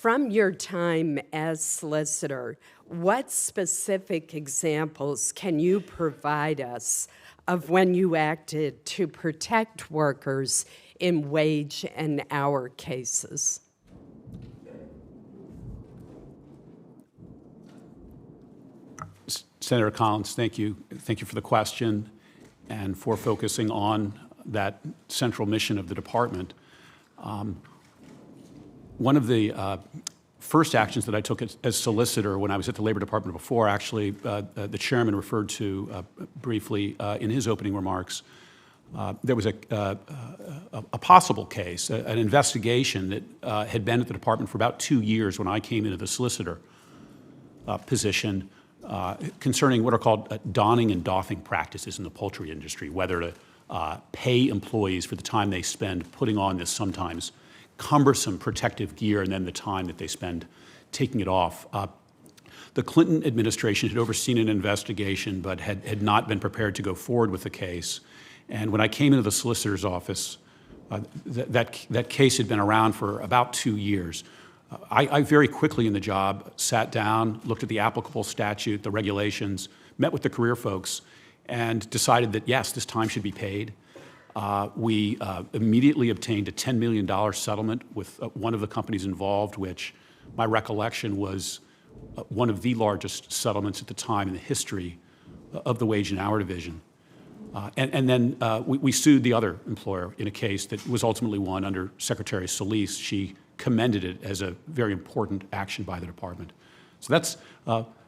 From your time as solicitor, what specific examples can you provide us of when you acted to protect workers in wage and hour cases? Senator Collins, thank you. Thank you for the question and for focusing on that central mission of the department. One of the first actions that I took as solicitor when I was at the Labor Department before, actually, the chairman referred to briefly in his opening remarks. There was a possible case, an investigation that had been at the department for about 2 years when I came into the solicitor position concerning what are called donning and doffing practices in the poultry industry, whether to pay employees for the time they spend putting on this sometimes cumbersome protective gear and then the time that they spend taking it off. The Clinton administration had overseen an investigation but had not been prepared to go forward with the case. And when I came into the solicitor's office, that case had been around for about 2 years. I very quickly in the job sat down, looked at the applicable statute, the regulations, met with the career folks, and decided that, yes, this time should be paid. We immediately obtained a $10 million settlement with one of the companies involved, which my recollection was one of the largest settlements at the time in the history of the wage and hour division. And then we sued the other employer in a case that was ultimately won under Secretary Solis. She commended it as a very important action by the department. So that's,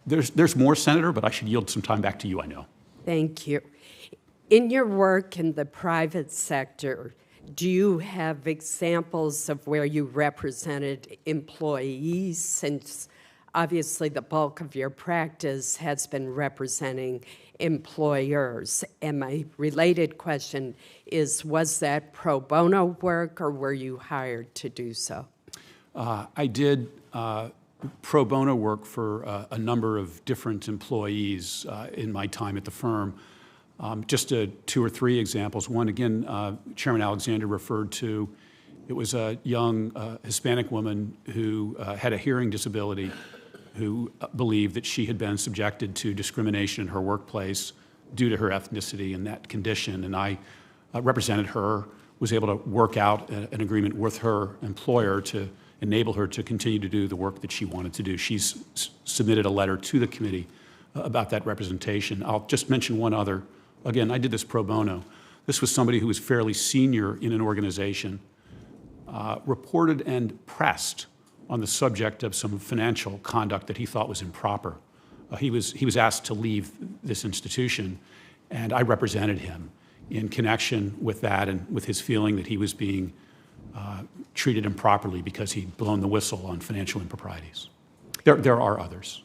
there's more, Senator, but I should yield some time back to you, I know. Thank you. In your work in the private sector, do you have examples of where you represented employees, since obviously the bulk of your practice has been representing employers? And my related question is, was that pro bono work or were you hired to do so? I did pro bono work for a number of different employees in my time at the firm. Just 2 or 3 examples. One, again, Chairman Alexander referred to. It was a young Hispanic woman who had a hearing disability who believed that she had been subjected to discrimination in her workplace due to her ethnicity and that condition. And I represented her, was able to work out an agreement with her employer to enable her to continue to do the work that she wanted to do. She's submitted a letter to the committee about that representation. I'll just mention one other. Again, I did this pro bono. This was somebody who was fairly senior in an organization, reported and pressed on the subject of some financial conduct that he thought was improper. He was asked to leave this institution, and I represented him in connection with that and with his feeling that he was being treated improperly because he'd blown the whistle on financial improprieties. There are others.